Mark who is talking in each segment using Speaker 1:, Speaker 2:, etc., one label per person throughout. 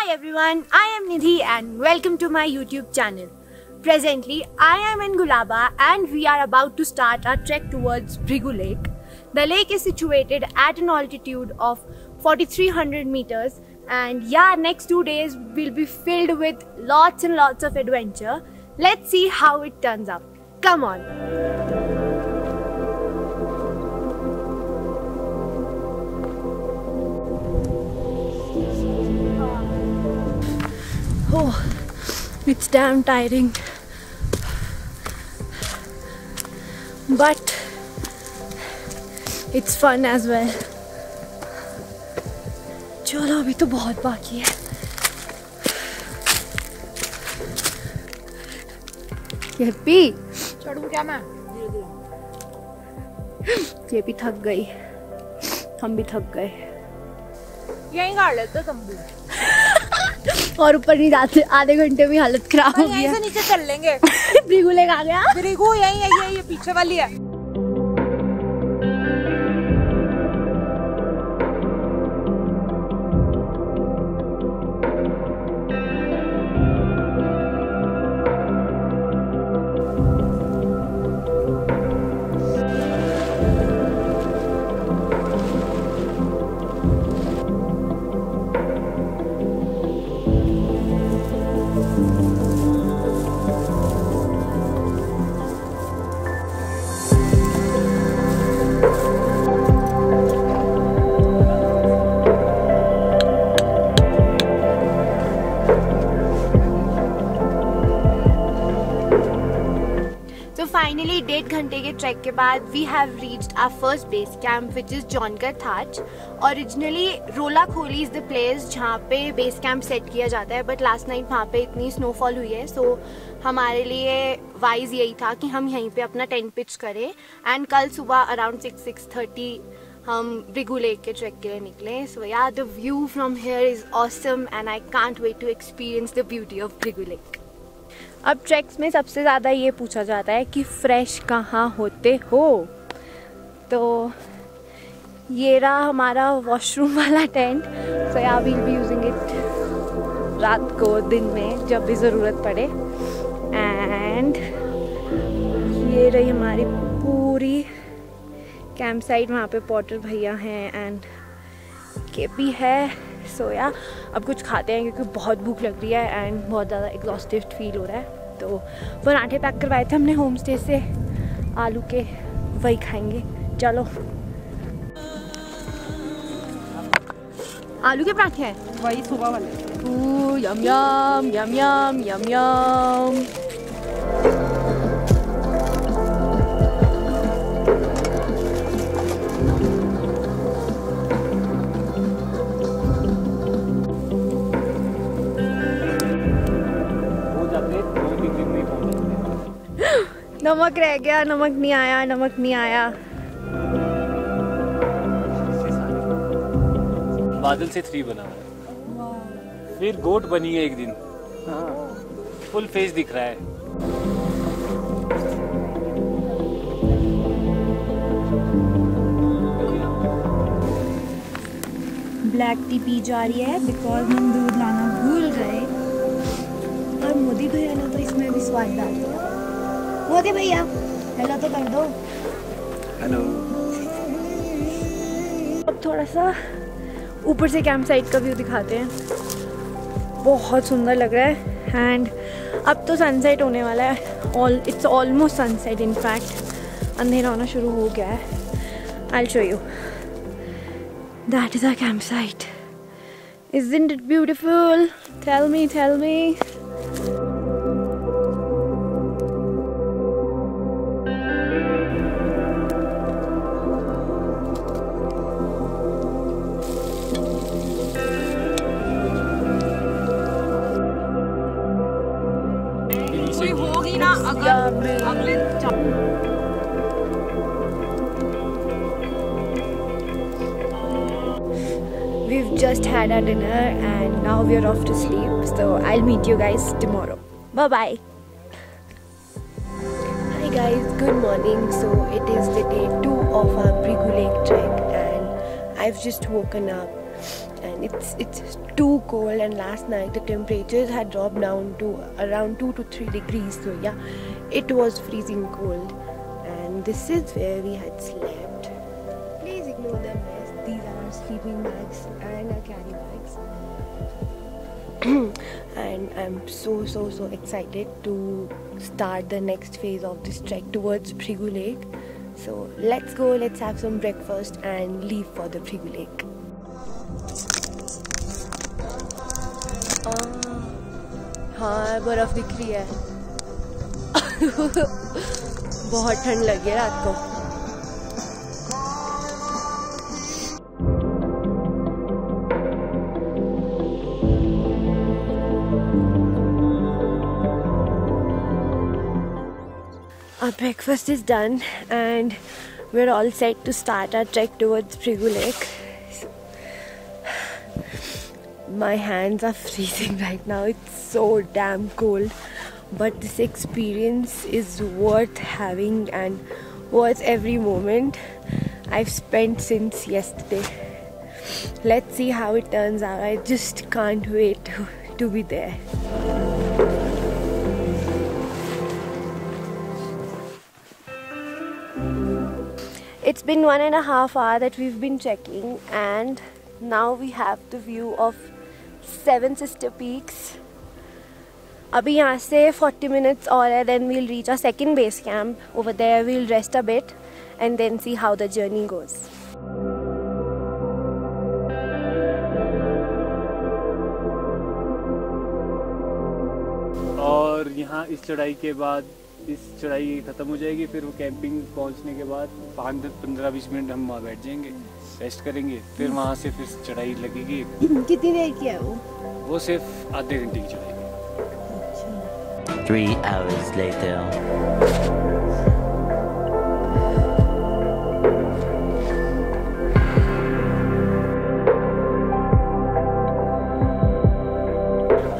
Speaker 1: Hi everyone, I am Nidhi and welcome to my YouTube channel. Presently, I am in Gulaba and we are about to start our trek towards Bhrigu Lake. The lake is situated at an altitude of 4300 meters and next 2 days will be filled with lots and lots of adventure. Let's see how it turns out. Come on. Oh, it's damn tiring, but it's fun as well. चलो अभी तो बहुत बाकी है. ये
Speaker 2: चढ़ूं क्या मैं?
Speaker 1: ये भी थक गई, हम भी थक गए.
Speaker 2: यहीं गाड़ लेते तंबू.
Speaker 1: और ऊपर नहीं जाते, आधे घंटे में हालत खराब हो गई.
Speaker 2: यहीं से नीचे चल लेंगे.
Speaker 1: भृगु लेक आ गया.
Speaker 2: भृगु यहीं है, ये पीछे वाली है.
Speaker 1: फाइनली 1.5 घंटे के ट्रैक के बाद we have reached our first base camp which is Jonkar Thach. Originally Rola Kholi is the place जहाँ पे बेस कैंप सेट किया जाता है, बट लास्ट नाइट वहाँ पे इतनी स्नोफॉल हुई है, सो हमारे लिए वाइज यही था कि हम यहीं पे अपना टेंट पिच करें. एंड कल सुबह अराउंड 6-6:30 हम भृगु लेक के ट्रैक के लिए निकले. So the view from here is awesome and I can't wait to experience the beauty of Bhrigu lake. अब ट्रैक्स में सबसे ज़्यादा ये पूछा जाता है कि फ्रेश कहाँ होते हो, तो ये रहा हमारा वॉशरूम वाला टेंट. सो या वील बी यूजिंग इट रात को, दिन में जब भी ज़रूरत पड़े. एंड ये रही हमारी पूरी कैंप साइट. वहाँ पे पॉटर भैया हैं एंड केपी है. सो अब कुछ खाते हैं क्योंकि बहुत भूख लग रही है एंड बहुत ज़्यादा एग्जॉस्टिव फील हो रहा है. तो पराठे पैक करवाए थे हमने होम स्टे से, आलू के, वही खाएंगे. चलो. आलू के पराठे हैं,
Speaker 2: वही सुबह वाले.
Speaker 1: यम यम यम यम यम यम. नमक रह गया, नमक नहीं आया, नमक नहीं आया.
Speaker 3: बादल से 3 बना हुआ है. फिर गोट बनी है एक दिन. हाँ, फुल फेस दिख रहा है.
Speaker 1: ब्लैक टी पी जा रही है बिकॉज हम दूध लाना भूल गए और मोदी भैया ने तो इसमें भी स्वाद डाल दिया. मोदी भैया हेलो तो कर दो.
Speaker 3: हेलो.
Speaker 1: अब थोड़ा सा ऊपर से कैंप साइट का व्यू दिखाते हैं. बहुत सुंदर लग रहा है एंड अब तो सनसेट होने वाला है. It's almost sunset. In fact अंधेरा होना शुरू हो गया है. I will show you. That is our camp site. Isn't it beautiful? Tell me, tell me.
Speaker 2: कोई होगी ना अगर अगले
Speaker 1: We've just had our dinner and now we're off to sleep. So I'll meet you guys tomorrow. Bye bye. Hi guys, good morning. So it is the day 2 of our Bhrigu Lake trek and I've just woken up and it's too cold, and last night the temperatures had dropped down to around 2 to 3 degrees, so yeah, it was freezing cold. And this is where we had slept. Please ignore the mess. These are our sleeping bags and our carry bags. And I'm so excited to start the next phase of this trek towards Bhrigu Lake. So let's go, let's have some breakfast and leave for the Bhrigu Lake. हाँ बर्फ दिख रही है बहुत ठंड लगी है रात को. Our breakfast is done and we're all set to start our trek towards Bhrigu Lake. My hands are freezing right now. It's so damn cold, but this experience is worth having and worth every moment I've spent since yesterday. Let's see how it turns out. I just can't wait to be there. It's been 1.5 hours that we've been trekking, and now we have the view of 7 sister peaks. अभी यहाँ से 40 minutes और है, then we'll reach our second base camp. Over there we'll rest a bit and then see how the journey goes.
Speaker 3: और यहाँ इस चढ़ाई के बाद इस चढ़ाई ख़त्म हो जाएगी, फिर वो कैंपिंग पहुँचने के बाद 5-15-20 मिनट हम वहाँ बैठ जाएंगे, रेस्ट करेंगे, फिर वहाँ से फिर चढ़ाई लगेगी.
Speaker 1: कितनी देर की है
Speaker 3: वो सिर्फ आधे घंटे की चढ़ाई है.
Speaker 4: 3 hours later.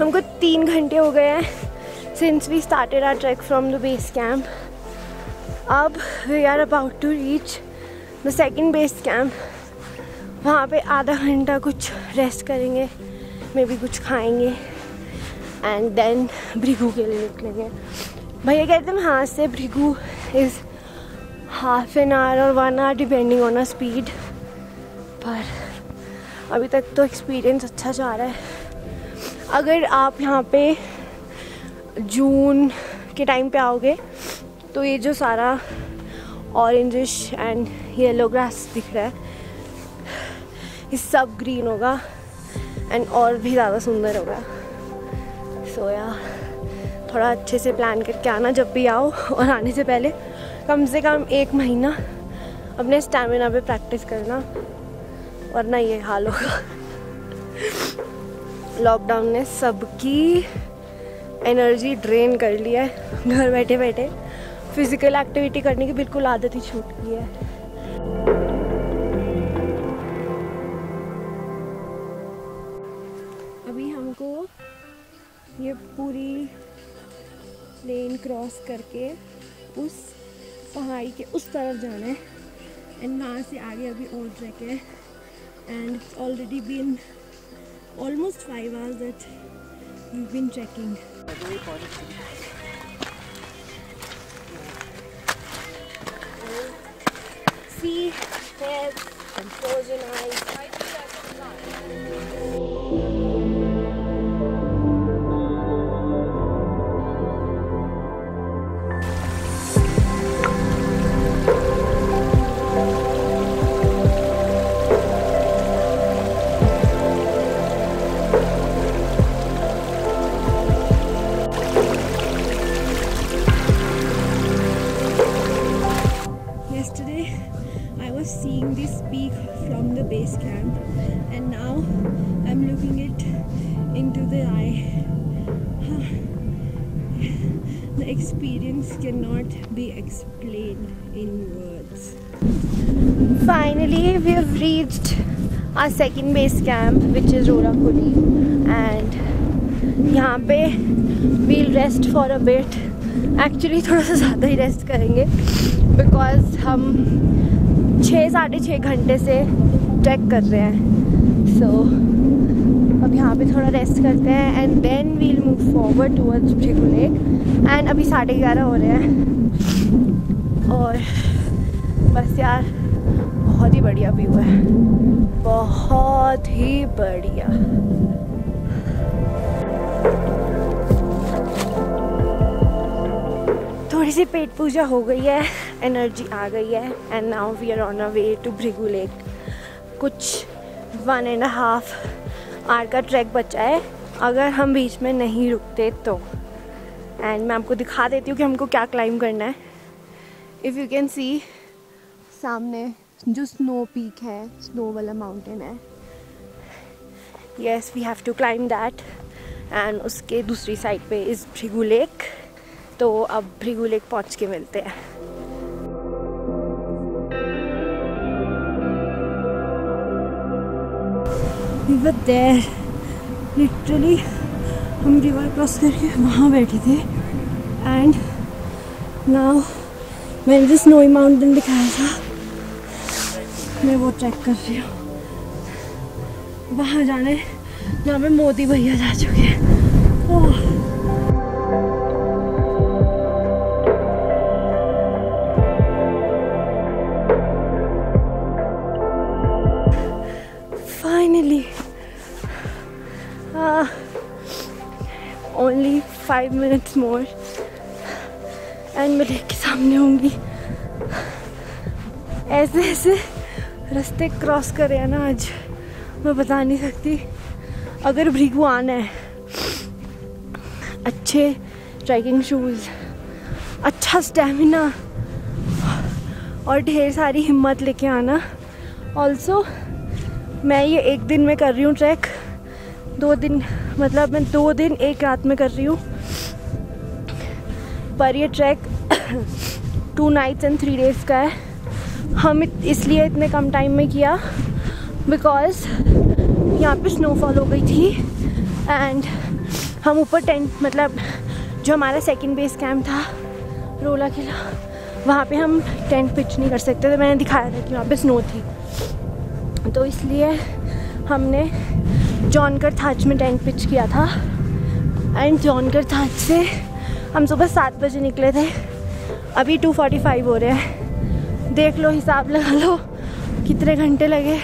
Speaker 1: हमको 3 घंटे हो गए हैं since we started our trek from the base camp. अब we are about to reach the second base camp. वहाँ पे आधा घंटा कुछ रेस्ट करेंगे, मे बी कुछ खाएंगे एंड देन भृगु के लिए निकलेंगे. भैया कहते हैं यहाँ से भृगु इज़ ½ an hour और 1 hour depending on a speed. पर अभी तक तो एक्सपीरियंस अच्छा जा रहा है. अगर आप यहाँ पे जून के टाइम पे आओगे तो ये जो सारा ऑरेंजिश एंड येलो ग्रास दिख रहा है, ये सब ग्रीन होगा एंड और भी ज़्यादा सुंदर होगा. सो यार थोड़ा अच्छे से प्लान करके आना जब भी आओ, और आने से पहले कम से कम 1 महीना अपने स्टैमिना पे प्रैक्टिस करना, वरना ये हाल होगा. लॉकडाउन ने सबकी एनर्जी ड्रेन कर लिया है. घर बैठे बैठे फिजिकल एक्टिविटी करने की बिल्कुल आदत ही छूट गई है. अभी हमको ये पूरी प्लेन क्रॉस करके उस पहाड़ी के उस तरफ जाना है एंड वहाँ से आगे अभी और ट्रैक है. And it's already been almost 5 hours that we've been trekking. See, there's some frozen ice. Seeing this peak from the base camp, and now I'm looking it into the eye. The experience cannot be explained in words. Finally we have reached our second base camp, which is Rorakoli, and यहाँ पे we'll rest for a bit. Actually थोड़ा सा ज़्यादा ही rest करेंगे because हम 6-6.5 घंटे से track कर रहे हैं. सो अब यहाँ पे थोड़ा रेस्ट करते हैं and then we'll move forward towards Bhrigu lake. And अभी 11:30 हो रहे हैं और बस यार बहुत ही बढ़िया व्यू है, बहुत ही बढ़िया। थोड़ी सी पेट पूजा हो गई है, एनर्जी आ गई है and now we are on a way to Bhrigu lake. कुछ 1.5 आवर का ट्रैक बचा है अगर हम बीच में नहीं रुकते तो। एंड मैं आपको दिखा देती हूँ कि हमको क्या क्लाइंब करना है। इफ़ यू कैन सी सामने जो स्नो पीक है, स्नो वाला माउंटेन है, yes we have to climb that. And उसके दूसरी साइड पे इज़ भृगु लेक। तो अब भृगु लेक पहुँच के मिलते हैं। We were there, literally हम रिवर क्रॉस करके वहाँ बैठे थे एंड नाउ मैंने जो स्नोई माउंटेन दिखाया था मैं वो ट्रैक कर रही हूँ। वहाँ जाने जहाँ पे मोदी भैया जा चुके हैं। Finally, only 5 minutes more and मैं लेक के सामने होंगी। ऐसे ऐसे रास्ते क्रॉस करे हैं ना आज, मैं बता नहीं सकती। अगर भृगु आना है, अच्छे ट्रैकिंग शूज़, अच्छा स्टैमिना और ढेर सारी हिम्मत लेके आना। ऑल्सो मैं ये 1 दिन में कर रही हूँ ट्रैक, 2 दिन मतलब मैं 2 दिन 1 रात में कर रही हूँ। पर ये ट्रैक 2 nights and 3 days का है। हम इसलिए इतने कम टाइम में किया बिकॉज यहाँ पे स्नोफॉल हो गई थी एंड हम ऊपर टेंट मतलब जो हमारा सेकंड बेस कैंप था रोला किला, वहाँ पे हम टेंट पिच नहीं कर सकते थे। मैंने दिखाया था कि वहाँ पे स्नो थी, तो इसलिए हमने जॉनकर थाच में टेंट पिच किया था। एंड जॉनकर थाच से हम सुबह 7 बजे निकले थे, अभी 2:45 हो रहे हैं। देख लो, हिसाब लगा लो कितने घंटे लगे।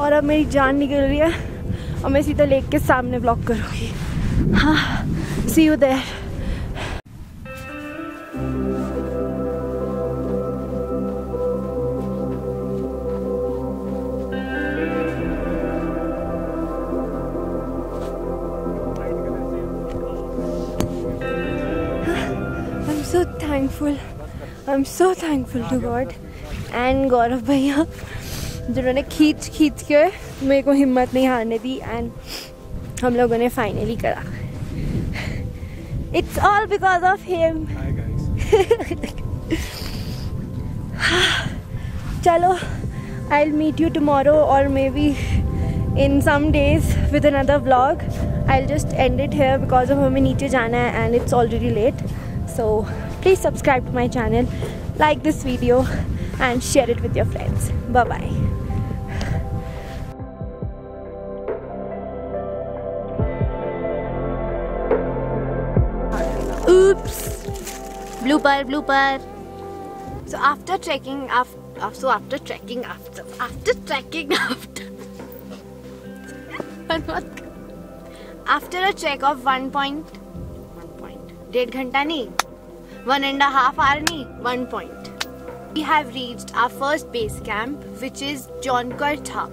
Speaker 1: और अब मेरी जान निकल रही है और मैं सीधा लेक के सामने ब्लॉक करूँगी। हाँ, see you there. I'm so thankful to God and Gaurav भैया जिन्होंने खींच के मेरे को हिम्मत नहीं हारने दी एंड हम लोगों ने फाइनली करा। It's all because of him. Hi guys. चलो, I'll meet you tomorrow or maybe in some days with another vlog. I'll just end it here because of हमें नीचे जाना है and it's already late. So please subscribe to my channel, like this video and share it with your friends. Bye bye. Oops. Blooper. So after trekking after a trek of 1.5 घंटा नहीं, 1.5 hour नहीं, 1 point. We have reached our first base camp, which is Jonkar Thoch.